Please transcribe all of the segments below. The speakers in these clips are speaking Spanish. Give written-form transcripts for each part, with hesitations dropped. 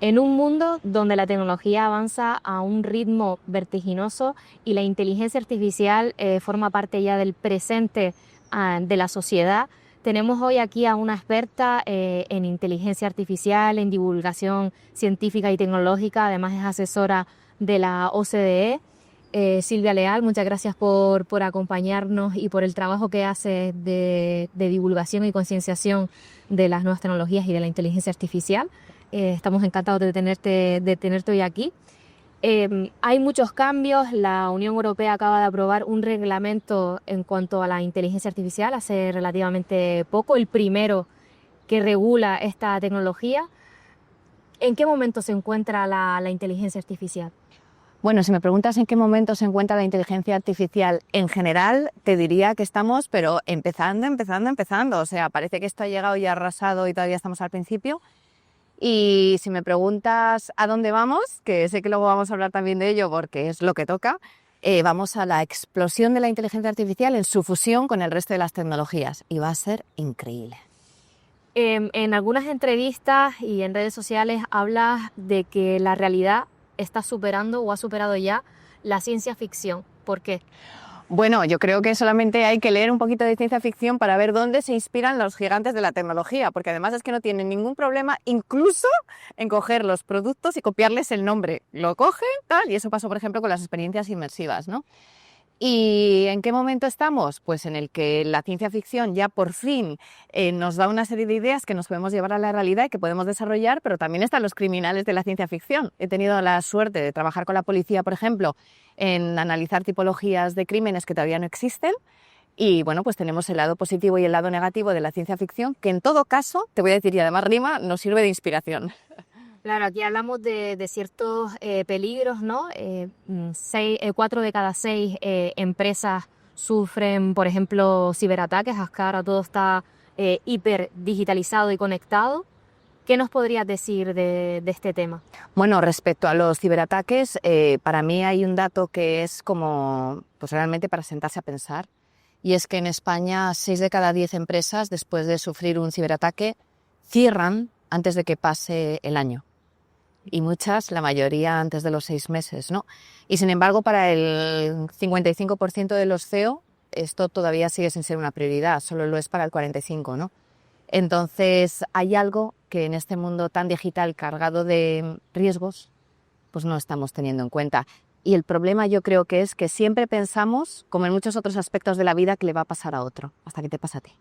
En un mundo donde la tecnología avanza a un ritmo vertiginoso y la inteligencia artificial forma parte ya del presente de la sociedad, tenemos hoy aquí a una experta en inteligencia artificial, en divulgación científica y tecnológica, además es asesora de la OCDE. Silvia Leal, muchas gracias por acompañarnos y por el trabajo que hace de divulgación y concienciación de las nuevas tecnologías y de la inteligencia artificial. Estamos encantados de tenerte hoy aquí. Hay muchos cambios. La Unión Europea acaba de aprobar un reglamento en cuanto a la inteligencia artificial hace relativamente poco, el primero que regula esta tecnología. ¿En qué momento se encuentra la inteligencia artificial? Bueno, si me preguntas en qué momento se encuentra la inteligencia artificial en general, te diría que estamos, pero empezando. O sea, parece que esto ha llegado y ha arrasado y todavía estamos al principio. Y si me preguntas a dónde vamos, que sé que luego vamos a hablar también de ello porque es lo que toca, vamos a la explosión de la inteligencia artificial en su fusión con el resto de las tecnologías y va a ser increíble. En algunas entrevistas y en redes sociales hablas de que la realidad está superando o ha superado ya la ciencia ficción. ¿Por qué? Bueno, yo creo que solamente hay que leer un poquito de ciencia ficción para ver dónde se inspiran los gigantes de la tecnología, porque además es que no tienen ningún problema incluso en coger los productos y copiarles el nombre. Lo cogen, tal, y eso pasó, por ejemplo, con las experiencias inmersivas, ¿no? ¿Y en qué momento estamos? Pues en el que la ciencia ficción ya por fin nos da una serie de ideas que nos podemos llevar a la realidad y que podemos desarrollar, pero también están los criminales de la ciencia ficción. He tenido la suerte de trabajar con la policía, por ejemplo, en analizar tipologías de crímenes que todavía no existen. Y bueno, pues tenemos el lado positivo y el lado negativo de la ciencia ficción, que en todo caso, te voy a decir, y además rima, nos sirve de inspiración. Claro, aquí hablamos de ciertos peligros, ¿no? 4 de cada 6 empresas sufren, por ejemplo, ciberataques. Hasta ahora todo está hiper digitalizado y conectado. ¿Qué nos podrías decir de este tema? Bueno, respecto a los ciberataques, para mí hay un dato que es como, pues realmente para sentarse a pensar, y es que en España 6 de cada 10 empresas, después de sufrir un ciberataque, cierran antes de que pase el año. Y muchas, la mayoría, antes de los 6 meses, ¿no? Y sin embargo, para el 55% de los CEO, esto todavía sigue sin ser una prioridad, solo lo es para el 45%, ¿no? Entonces, hay algo que en este mundo tan digital, cargado de riesgos, pues no estamos teniendo en cuenta. Y el problema yo creo que es que siempre pensamos, como en muchos otros aspectos de la vida, que le va a pasar a otro, hasta que te pasa a ti.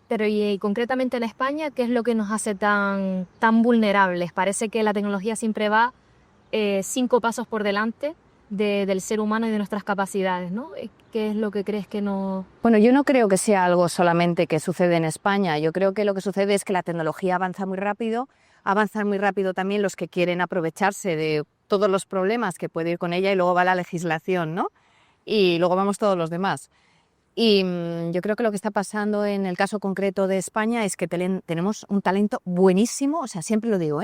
Pero y concretamente en España, ¿qué es lo que nos hace tan vulnerables? Parece que la tecnología siempre va 5 pasos por delante del ser humano y de nuestras capacidades, ¿no? ¿Qué es lo que crees que no...? Bueno, yo no creo que sea algo solamente que sucede en España. Yo creo que lo que sucede es que la tecnología avanza muy rápido, avanzan muy rápido también los que quieren aprovecharse de todos los problemas que puede ir con ella y luego va la legislación, ¿no? Y luego vamos todos los demás. Y yo creo que lo que está pasando en el caso concreto de España es que tenemos un talento buenísimo, o sea, siempre lo digo,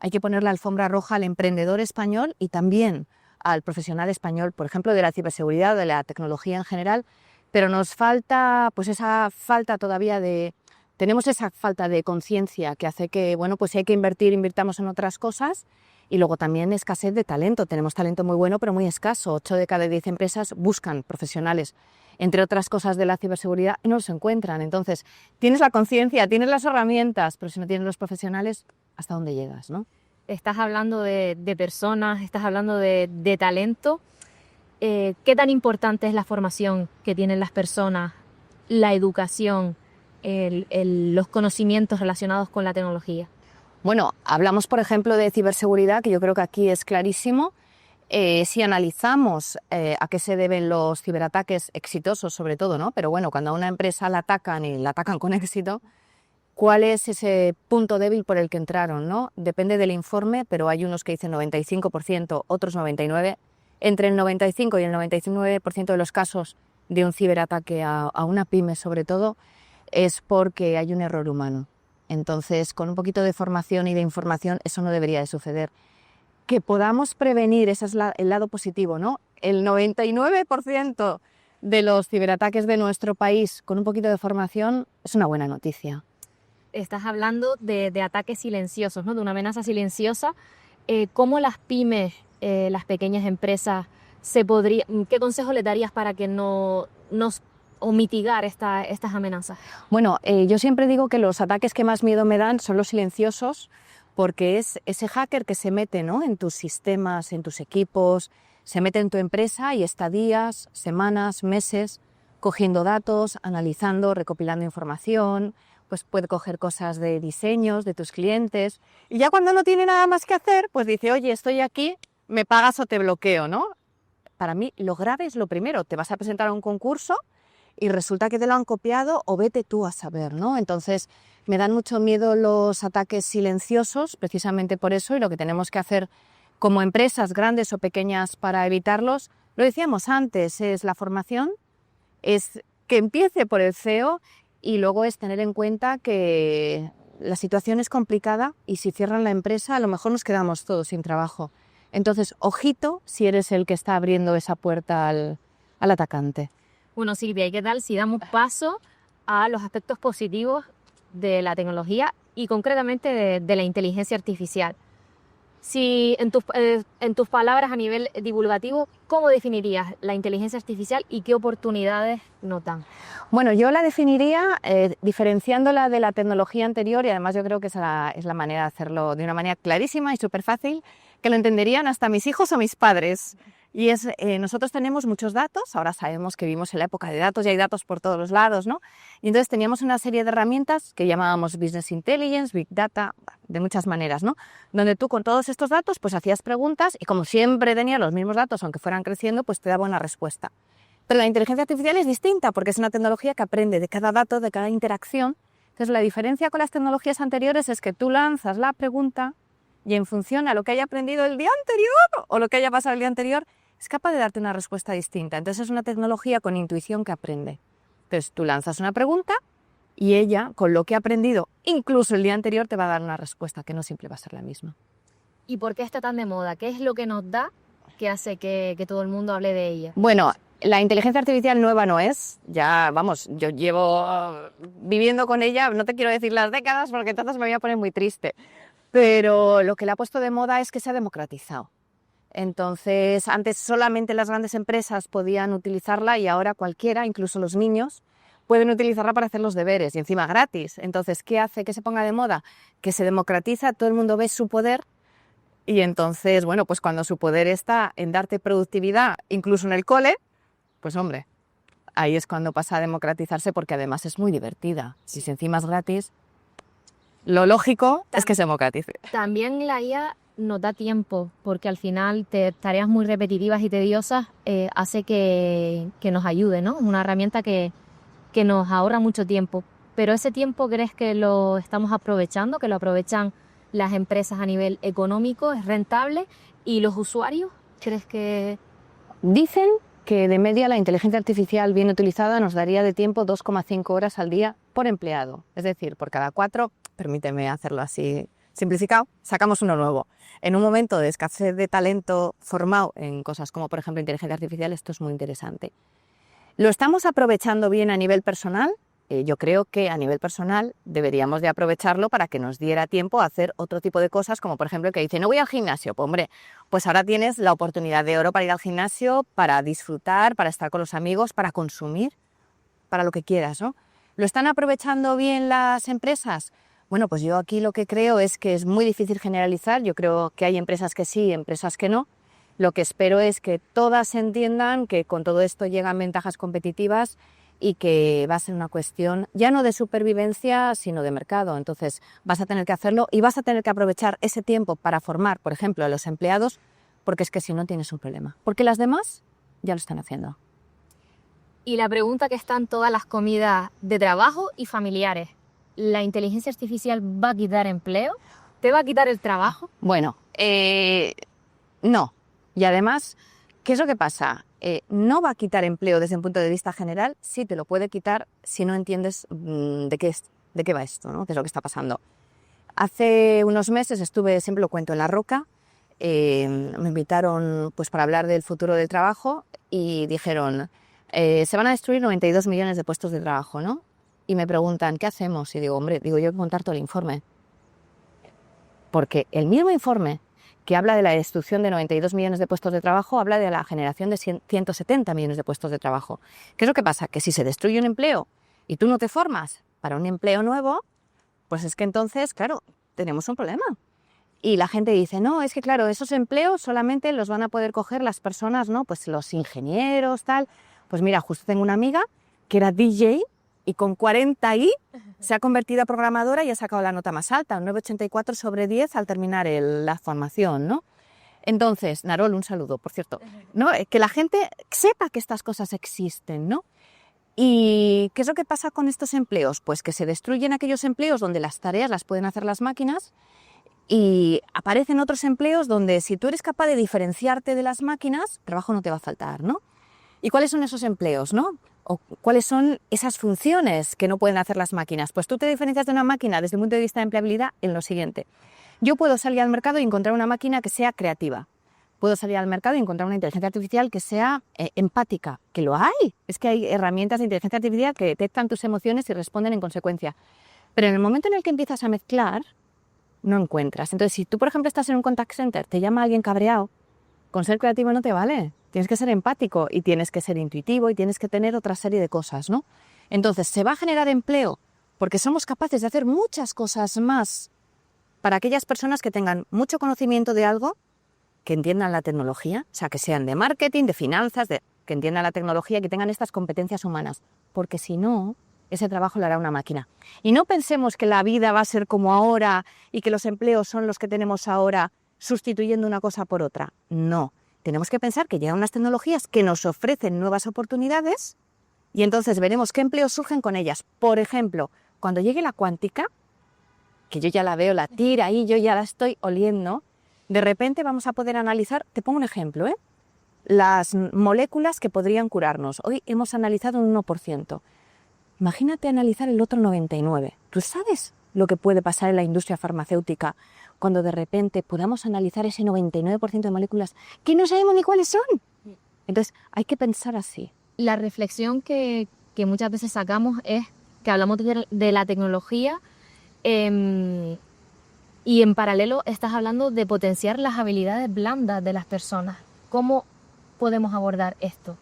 hay que poner la alfombra roja al emprendedor español y también al profesional español, por ejemplo, de la ciberseguridad, de la tecnología en general, pero nos falta, pues esa falta todavía tenemos esa falta de conciencia que hace que, bueno, pues si hay que invertir, invirtamos en otras cosas. Y luego también escasez de talento. Tenemos talento muy bueno, pero muy escaso. 8 de cada 10 empresas buscan profesionales, entre otras cosas de la ciberseguridad, y no los encuentran. Entonces, tienes la conciencia, tienes las herramientas, pero si no tienes los profesionales, ¿hasta dónde llegas, no? Estás hablando de personas, estás hablando de talento. ¿Qué tan importante es la formación que tienen las personas, la educación, los conocimientos relacionados con la tecnología? Bueno, hablamos, por ejemplo, de ciberseguridad, que yo creo que aquí es clarísimo. Si analizamos a qué se deben los ciberataques exitosos, sobre todo, ¿no? Pero bueno, cuando a una empresa la atacan y la atacan con éxito, ¿cuál es ese punto débil por el que entraron, no? Depende del informe, pero hay unos que dicen 95%, otros 99%. Entre el 95 y el 99% de los casos de un ciberataque a una pyme, sobre todo, es porque hay un error humano. Entonces, con un poquito de formación y de información, eso no debería de suceder. Que podamos prevenir, ese es el lado positivo, ¿no? El 99% de los ciberataques de nuestro país con un poquito de formación es una buena noticia. estás hablando de ataques silenciosos, ¿no? De una amenaza silenciosa. ¿Cómo las pymes, las pequeñas empresas, qué consejo les darías para que no o mitigar estas amenazas? Bueno, yo siempre digo que los ataques que más miedo me dan son los silenciosos, porque es ese hacker que se mete, ¿no?, en tus sistemas, en tus equipos, se mete en tu empresa y está días, semanas, meses cogiendo datos, analizando, recopilando información, pues puede coger cosas de diseños de tus clientes y ya cuando no tiene nada más que hacer, pues dice, oye, estoy aquí, me pagas o te bloqueo, ¿no? Para mí lo grave es lo primero, te vas a presentar a un concurso y resulta que te lo han copiado o vete tú a saber, ¿no? Entonces me dan mucho miedo los ataques silenciosos, precisamente por eso, y lo que tenemos que hacer como empresas grandes o pequeñas para evitarlos, lo decíamos antes, es la formación, es que empiece por el CEO y luego es tener en cuenta que la situación es complicada y si cierran la empresa a lo mejor nos quedamos todos sin trabajo. Entonces, ojito si eres el que está abriendo esa puerta al atacante. Bueno, Silvia, ¿y qué tal si damos paso a los aspectos positivos de la tecnología y concretamente de la inteligencia artificial? Si en tus palabras a nivel divulgativo, ¿cómo definirías la inteligencia artificial y qué oportunidades nos dan? Bueno, yo la definiría diferenciándola de la tecnología anterior y además yo creo que es la manera de hacerlo de una manera clarísima y súper fácil, que lo entenderían hasta mis hijos o mis padres. Y es, nosotros tenemos muchos datos, ahora sabemos que vivimos en la época de datos y hay datos por todos los lados, ¿no? Y entonces teníamos una serie de herramientas que llamábamos Business Intelligence, Big Data, de muchas maneras, ¿no? Donde tú con todos estos datos pues hacías preguntas y como siempre tenía los mismos datos, aunque fueran creciendo, pues te daba una respuesta. Pero la inteligencia artificial es distinta porque es una tecnología que aprende de cada dato, de cada interacción. Entonces la diferencia con las tecnologías anteriores es que tú lanzas la pregunta y en función a lo que haya aprendido el día anterior o lo que haya pasado el día anterior, es capaz de darte una respuesta distinta. Entonces es una tecnología con intuición que aprende. Entonces tú lanzas una pregunta y ella, con lo que ha aprendido, incluso el día anterior, te va a dar una respuesta que no siempre va a ser la misma. ¿Y por qué está tan de moda? ¿Qué es lo que nos da que hace que todo el mundo hable de ella? Bueno, la inteligencia artificial nueva no es. Ya, vamos, yo llevo viviendo con ella, no te quiero decir las décadas porque entonces me voy a poner muy triste. Pero lo que la ha puesto de moda es que se ha democratizado. Entonces, antes solamente las grandes empresas podían utilizarla y ahora cualquiera, incluso los niños, pueden utilizarla para hacer los deberes y encima gratis. Entonces, ¿qué hace que se ponga de moda? Que se democratiza, todo el mundo ve su poder y entonces, bueno, pues cuando su poder está en darte productividad, incluso en el cole, pues hombre, ahí es cuando pasa a democratizarse porque además es muy divertida. Si encima es gratis, lo lógico es que se democratice. También la IA nos da tiempo, porque al final tareas muy repetitivas y tediosas hace que nos ayude, ¿no? Es una herramienta que nos ahorra mucho tiempo. Pero ese tiempo, ¿crees que lo estamos aprovechando, que lo aprovechan las empresas a nivel económico? ¿Es rentable? ¿Y los usuarios? ¿Crees que...? Dicen que de media la inteligencia artificial bien utilizada nos daría de tiempo 2,5 horas al día por empleado. Es decir, por cada 4, permíteme hacerlo así simplificado, sacamos uno nuevo. En un momento de escasez de talento formado en cosas como, por ejemplo, inteligencia artificial, esto es muy interesante. ¿Lo estamos aprovechando bien a nivel personal? Yo creo que a nivel personal deberíamos de aprovecharlo para que nos diera tiempo a hacer otro tipo de cosas, como por ejemplo el que dice, no voy al gimnasio. Pues hombre, pues ahora tienes la oportunidad de oro para ir al gimnasio, para disfrutar, para estar con los amigos, para consumir, para lo que quieras, ¿no? ¿Lo están aprovechando bien las empresas? Bueno, pues yo aquí lo que creo es que es muy difícil generalizar. Yo creo que hay empresas que sí, empresas que no. Lo que espero es que todas entiendan que con todo esto llegan ventajas competitivas y que va a ser una cuestión ya no de supervivencia, sino de mercado. Entonces vas a tener que hacerlo y vas a tener que aprovechar ese tiempo para formar, por ejemplo, a los empleados, porque es que si no tienes un problema. Porque las demás ya lo están haciendo. Y la pregunta que está en todas las comidas de trabajo y familiares. ¿La inteligencia artificial va a quitar empleo? ¿Te va a quitar el trabajo? Bueno, no. Y además, ¿qué es lo que pasa? No va a quitar empleo desde un punto de vista general, sí te lo puede quitar si no entiendes de qué va esto, ¿no? ¿Qué es lo que está pasando? Hace unos meses estuve, siempre lo cuento, en La Roca, me invitaron pues, para hablar del futuro del trabajo y dijeron, se van a destruir 92 millones de puestos de trabajo, ¿no? y me preguntan, ¿qué hacemos? Y digo, hombre, yo voy a contar todo el informe. Porque el mismo informe que habla de la destrucción de 92 millones de puestos de trabajo, habla de la generación de 170 millones de puestos de trabajo. ¿Qué es lo que pasa? Que si se destruye un empleo y tú no te formas para un empleo nuevo, pues es que entonces, claro, tenemos un problema. Y la gente dice, no, es que claro, esos empleos solamente los van a poder coger las personas, ¿no? Pues los ingenieros, tal. Pues mira, justo tengo una amiga que era DJ y con 40 y se ha convertido a programadora y ha sacado la nota más alta, un 9,84 sobre 10 al terminar la formación, ¿no? Entonces, Narol, un saludo, por cierto, ¿no? Que la gente sepa que estas cosas existen, ¿no? ¿Y qué es lo que pasa con estos empleos? Pues que se destruyen aquellos empleos donde las tareas las pueden hacer las máquinas y aparecen otros empleos donde si tú eres capaz de diferenciarte de las máquinas, trabajo no te va a faltar, ¿no? ¿Y cuáles son esos empleos, no? ¿O cuáles son esas funciones que no pueden hacer las máquinas? Pues tú te diferencias de una máquina desde el punto de vista de empleabilidad en lo siguiente. Yo puedo salir al mercado y encontrar una máquina que sea creativa. Puedo salir al mercado y encontrar una inteligencia artificial que sea empática, que lo hay. Es que hay herramientas de inteligencia artificial que detectan tus emociones y responden en consecuencia. Pero en el momento en el que empiezas a mezclar, no encuentras. Entonces, si tú, por ejemplo, estás en un contact center, te llama alguien cabreado, con ser creativo no te vale. Tienes que ser empático y tienes que ser intuitivo y tienes que tener otra serie de cosas, ¿no? Entonces, se va a generar empleo porque somos capaces de hacer muchas cosas más para aquellas personas que tengan mucho conocimiento de algo, que entiendan la tecnología, o sea, que sean de marketing, de finanzas, que entiendan la tecnología, que tengan estas competencias humanas. Porque si no, ese trabajo lo hará una máquina. Y no pensemos que la vida va a ser como ahora y que los empleos son los que tenemos ahora sustituyendo una cosa por otra. No. Tenemos que pensar que llegan unas tecnologías que nos ofrecen nuevas oportunidades y entonces veremos qué empleos surgen con ellas. Por ejemplo, cuando llegue la cuántica, que yo ya la veo, la tira y yo ya la estoy oliendo, de repente vamos a poder analizar, te pongo un ejemplo, las moléculas que podrían curarnos. Hoy hemos analizado un 1%. Imagínate analizar el otro 99%. ¿Tú sabes lo que puede pasar en la industria farmacéutica cuando de repente podamos analizar ese 99% de moléculas que no sabemos ni cuáles son? Entonces, hay que pensar así. La reflexión que muchas veces sacamos es que hablamos de la tecnología y en paralelo estás hablando de potenciar las habilidades blandas de las personas. ¿Cómo podemos abordar esto?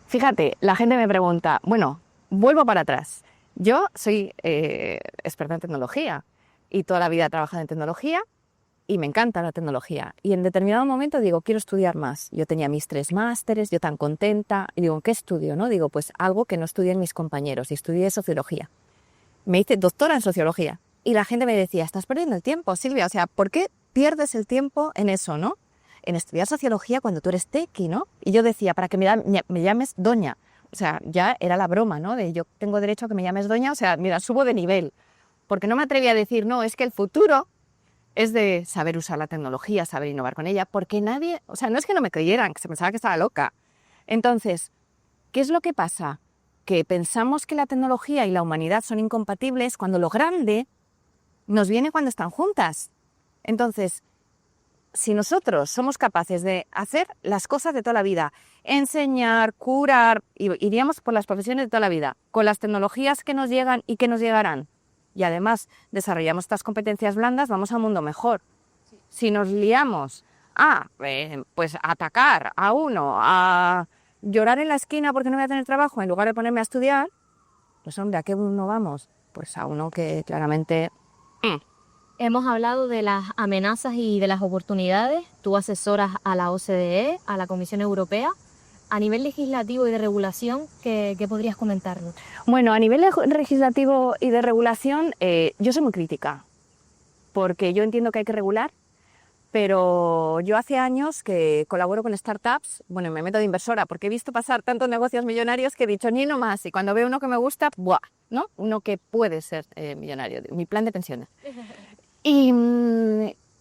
Fíjate, la gente me pregunta, bueno, vuelvo para atrás. Yo soy experta en tecnología y toda la vida he trabajado en tecnología y me encanta la tecnología. Y en determinado momento digo, quiero estudiar más. Yo tenía mis 3 másteres, yo tan contenta. Y digo, ¿qué estudio? ¿No? Digo, pues algo que no estudian mis compañeros. Y estudié sociología. Me hice doctora en sociología. Y la gente me decía, estás perdiendo el tiempo, Silvia. O sea, ¿por qué pierdes el tiempo en eso, no? En estudiar sociología cuando tú eres tequi, ¿no? Y yo decía, para que me llames doña. O sea, ya era la broma, ¿no? De yo tengo derecho a que me llames doña. O sea, mira, subo de nivel. Porque no me atreví a decir, no, es que el futuro es de saber usar la tecnología, saber innovar con ella, porque nadie, o sea, no es que no me creyeran, que se pensaba que estaba loca. Entonces, ¿qué es lo que pasa? Que pensamos que la tecnología y la humanidad son incompatibles cuando lo grande nos viene cuando están juntas. Entonces, si nosotros somos capaces de hacer las cosas de toda la vida, enseñar, curar, iríamos por las profesiones de toda la vida, con las tecnologías que nos llegan y que nos llegarán, y además desarrollamos estas competencias blandas, vamos a un mundo mejor. Sí. Si nos liamos pues a atacar a uno, a llorar en la esquina porque no voy a tener trabajo, en lugar de ponerme a estudiar, pues hombre, ¿a qué uno vamos? Pues a uno que claramente... Hemos hablado de las amenazas y de las oportunidades. Tú asesoras a la OCDE, a la Comisión Europea. A nivel legislativo y de regulación, ¿qué podrías comentarnos? Bueno, a nivel legislativo y de regulación, yo soy muy crítica, porque yo entiendo que hay que regular, pero yo hace años que colaboro con startups, bueno, me meto de inversora, porque he visto pasar tantos negocios millonarios que he dicho, ni no más, y cuando veo uno que me gusta, ¡buah! ¿No? Uno que puede ser millonario, mi plan de pensiones. ¿Y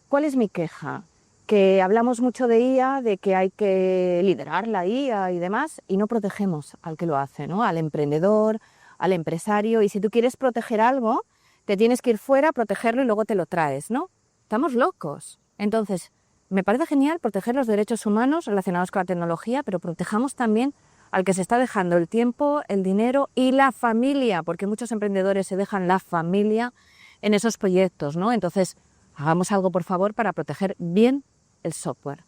cuál es mi queja? Que hablamos mucho de IA, de que hay que liderar la IA y demás, y no protegemos al que lo hace, ¿no? Al emprendedor, al empresario, y si tú quieres proteger algo, te tienes que ir fuera, protegerlo y luego te lo traes, ¿no? Estamos locos. Entonces, me parece genial proteger los derechos humanos relacionados con la tecnología, pero protejamos también al que se está dejando el tiempo, el dinero y la familia, porque muchos emprendedores se dejan la familia en esos proyectos, ¿no? Entonces, hagamos algo, por favor, para proteger bien el software.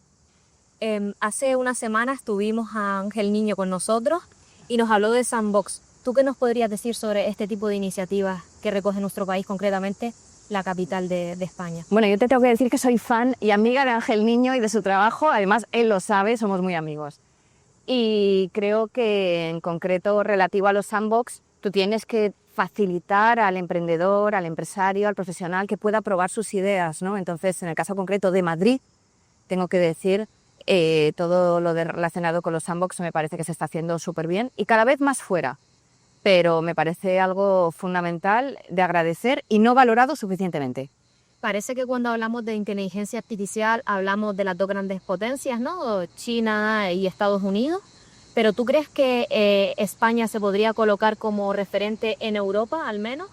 Hace unas semanas tuvimos a Ángel Niño con nosotros y nos habló de Sandbox. ¿Tú qué nos podrías decir sobre este tipo de iniciativas que recoge nuestro país, concretamente la capital de España? Bueno, yo te tengo que decir que soy fan y amiga de Ángel Niño y de su trabajo. Además, él lo sabe, somos muy amigos. Y creo que, en concreto, relativo a los sandbox, tú tienes que facilitar al emprendedor, al empresario, al profesional que pueda probar sus ideas, ¿no? Entonces, en el caso concreto de Madrid, tengo que decir, todo lo relacionado con los sandbox me parece que se está haciendo súper bien y cada vez más fuera. Pero me parece algo fundamental de agradecer y no valorado suficientemente. Parece que cuando hablamos de inteligencia artificial hablamos de las dos grandes potencias, ¿no? China y Estados Unidos. Pero ¿tú crees que España se podría colocar como referente en Europa, al menos?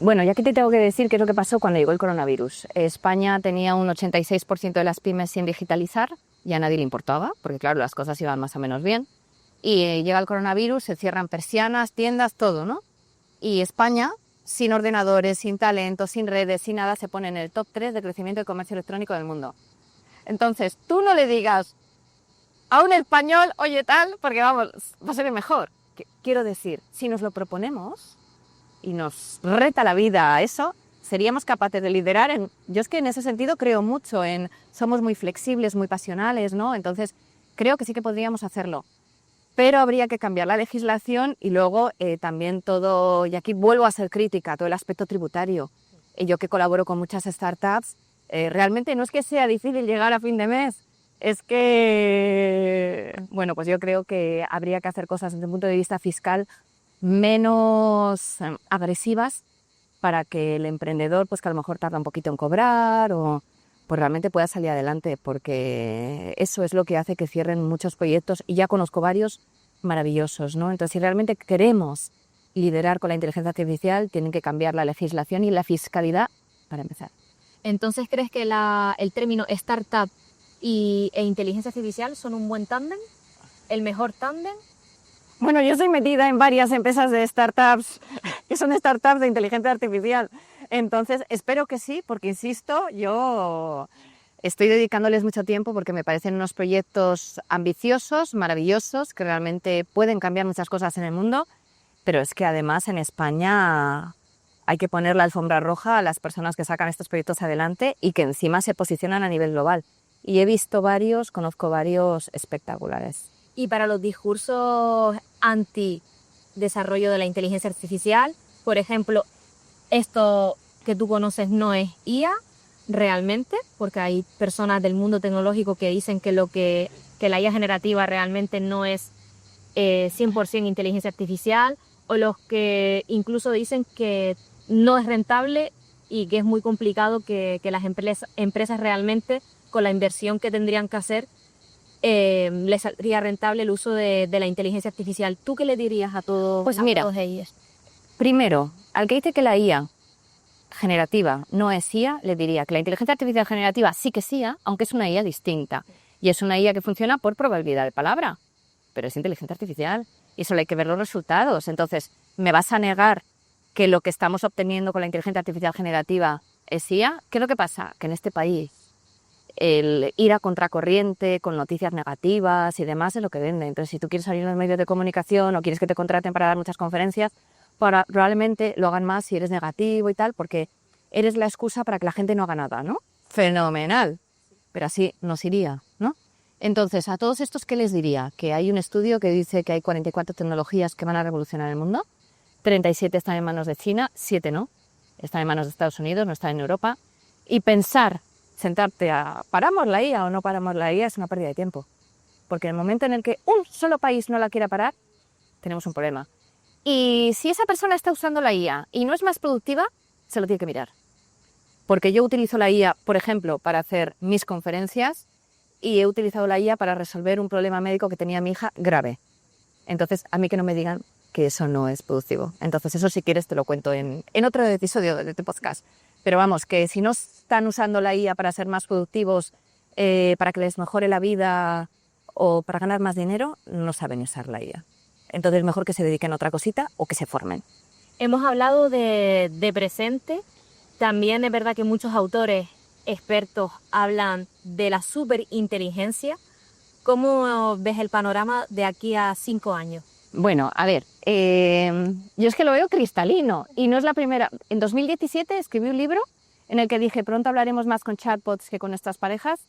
Bueno, ya que te tengo que decir qué es lo que pasó cuando llegó el coronavirus. España tenía un 86% de las pymes sin digitalizar y a nadie le importaba, porque claro, las cosas iban más o menos bien. Y llega el coronavirus, se cierran persianas, tiendas, todo, ¿no? Y España, sin ordenadores, sin talento, sin redes, sin nada, se pone en el top 3 de crecimiento de comercio electrónico del mundo. Entonces, tú no le digas a un español, oye tal, porque vamos, va a ser el mejor. Quiero decir, si nos lo proponemos y nos reta la vida a eso, seríamos capaces de liderar. Yo es que en ese sentido creo mucho en, somos muy flexibles, muy pasionales, ¿no? Entonces, creo que sí que podríamos hacerlo. Pero habría que cambiar la legislación y luego también todo, y aquí vuelvo a ser crítica, todo el aspecto tributario. Yo que colaboro con muchas startups, realmente no es que sea difícil llegar a fin de mes, es que, bueno, pues yo creo que habría que hacer cosas desde el punto de vista fiscal menos agresivas para que el emprendedor, pues que a lo mejor tarda un poquito en cobrar o pues realmente pueda salir adelante, porque eso es lo que hace que cierren muchos proyectos y ya conozco varios maravillosos, ¿no? Entonces, si realmente queremos liderar con la inteligencia artificial, tienen que cambiar la legislación y la fiscalidad para empezar. Entonces, ¿crees que el término startup e inteligencia artificial son un buen tándem? ¿El mejor tándem? Bueno, yo estoy metida en varias empresas de startups, que son startups de inteligencia artificial. Entonces, espero que sí, porque insisto, yo estoy dedicándoles mucho tiempo porque me parecen unos proyectos ambiciosos, maravillosos, que realmente pueden cambiar muchas cosas en el mundo, pero es que además en España hay que poner la alfombra roja a las personas que sacan estos proyectos adelante y que encima se posicionan a nivel global. Y he visto varios, conozco varios espectaculares. Y para los discursos anti-desarrollo de la inteligencia artificial, por ejemplo, esto que tú conoces no es IA realmente, porque hay personas del mundo tecnológico que dicen que la IA generativa realmente no es 100% inteligencia artificial, o los que incluso dicen que no es rentable y que es muy complicado que las empresas realmente, con la inversión que tendrían que hacer, les saldría rentable el uso de la inteligencia artificial. ¿Tú qué le dirías a todos, pues mira, todos ellos? Primero, al que dice que la IA generativa no es IA, le diría que la inteligencia artificial generativa sí que es IA, aunque es una IA distinta. Y es una IA que funciona por probabilidad de palabra, pero es inteligencia artificial y solo hay que ver los resultados. Entonces, ¿me vas a negar que lo que estamos obteniendo con la inteligencia artificial generativa es IA? ¿Qué es lo que pasa? Que en este país el ir a contracorriente con noticias negativas y demás es lo que vende. Entonces, si tú quieres salir en los medios de comunicación o quieres que te contraten para dar muchas conferencias, probablemente lo hagan más si eres negativo y tal, porque eres la excusa para que la gente no haga nada, ¿no? Fenomenal, pero así nos iría, ¿no? Entonces, a todos estos, ¿qué les diría? Que hay un estudio que dice que hay 44 tecnologías que van a revolucionar el mundo, 37 están en manos de China, 7 no, están en manos de Estados Unidos, no están en Europa, y pensar, sentarte a ¿paramos la IA o no paramos la IA? Es una pérdida de tiempo, porque en el momento en el que un solo país no la quiera parar, tenemos un problema. Y si esa persona está usando la IA y no es más productiva, se lo tiene que mirar. Porque yo utilizo la IA, por ejemplo, para hacer mis conferencias y he utilizado la IA para resolver un problema médico que tenía mi hija grave. Entonces, a mí que no me digan que eso no es productivo. Entonces, eso si quieres te lo cuento en otro episodio de tu podcast. Pero vamos, que si no están usando la IA para ser más productivos, para que les mejore la vida o para ganar más dinero no saben usar la IA. Entonces mejor que se dediquen a otra cosita o que se formen. Hemos hablado de presente, también es verdad que muchos autores expertos hablan de la superinteligencia. ¿Cómo ves el panorama de aquí a 5 años? Bueno, a ver, yo es que lo veo cristalino y no es la primera. En 2017 escribí un libro en el que dije pronto hablaremos más con chatbots que con nuestras parejas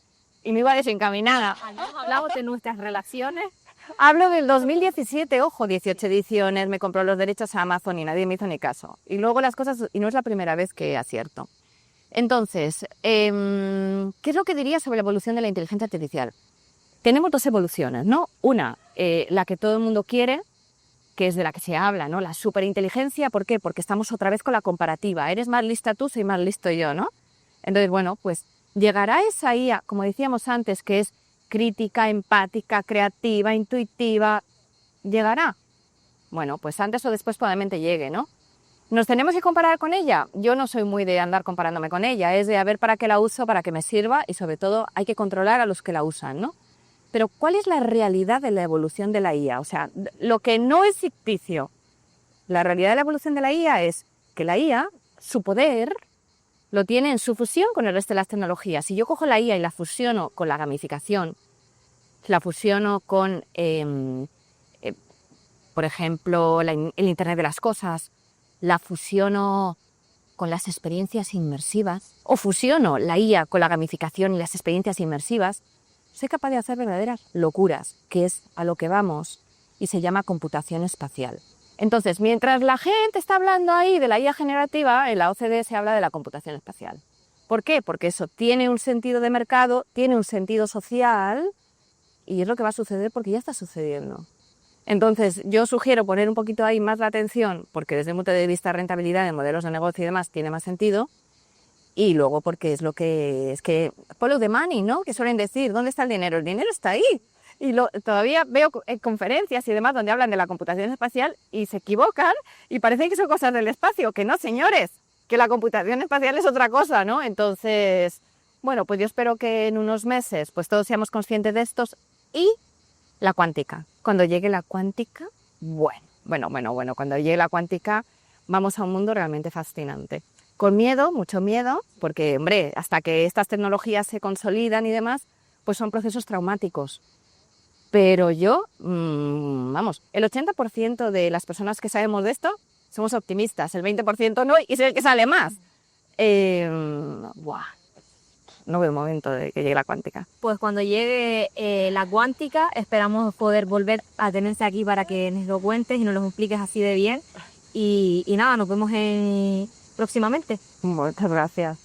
y me iba desencaminada. ¿Hemos hablado de nuestras relaciones? Hablo del 2017, ojo, 18 ediciones, me compró los derechos a Amazon y nadie me hizo ni caso. Y luego las cosas, y no es la primera vez que acierto. Entonces, ¿qué es lo que diría sobre la evolución de la inteligencia artificial? Tenemos dos evoluciones, ¿no? Una, la que todo el mundo quiere, que es de la que se habla, ¿no? La superinteligencia, ¿por qué? Porque estamos otra vez con la comparativa. Eres más lista tú, soy más listo yo, ¿no? Entonces, bueno, pues llegará esa IA, como decíamos antes, que es crítica, empática, creativa, intuitiva, ¿llegará? Bueno, pues antes o después probablemente llegue, ¿no? ¿Nos tenemos que comparar con ella? Yo no soy muy de andar comparándome con ella, es de a ver para qué la uso, para que me sirva y sobre todo hay que controlar a los que la usan, ¿no? Pero ¿cuál es la realidad de la evolución de la IA? O sea, lo que no es ficticio. La realidad de la evolución de la IA es que la IA, su poder, lo tiene en su fusión con el resto de las tecnologías. Si yo cojo la IA y la fusiono con la gamificación, la fusiono con, por ejemplo, el Internet de las cosas, la fusiono con las experiencias inmersivas, o fusiono la IA con la gamificación y las experiencias inmersivas, soy capaz de hacer verdaderas locuras, que es a lo que vamos, y se llama computación espacial. Entonces, mientras la gente está hablando ahí de la IA generativa, en la OCDE se habla de la computación espacial. ¿Por qué? Porque eso tiene un sentido de mercado, tiene un sentido social, y es lo que va a suceder porque ya está sucediendo. Entonces, yo sugiero poner un poquito ahí más la atención, porque desde el punto de vista de rentabilidad, de modelos de negocio y demás, tiene más sentido. Y luego porque es que follow the money, ¿no? Que suelen decir, ¿dónde está el dinero? El dinero está ahí. Y todavía veo conferencias y demás donde hablan de la computación espacial y se equivocan y parece que son cosas del espacio, que no, señores, que la computación espacial es otra cosa, ¿no? Entonces, bueno, pues yo espero que en unos meses pues todos seamos conscientes de estos. Y la cuántica. Cuando llegue la cuántica, bueno, cuando llegue la cuántica vamos a un mundo realmente fascinante. Con miedo, mucho miedo, porque, hombre, hasta que estas tecnologías se consolidan y demás, pues son procesos traumáticos. Pero yo, vamos, el 80% de las personas que sabemos de esto somos optimistas, el 20% no, y es el que sale más. No veo momento de que llegue la cuántica. Pues cuando llegue la cuántica, esperamos poder volver a tenerte aquí para que nos lo cuentes y nos lo expliques así de bien. Y nada, nos vemos próximamente. Muchas gracias.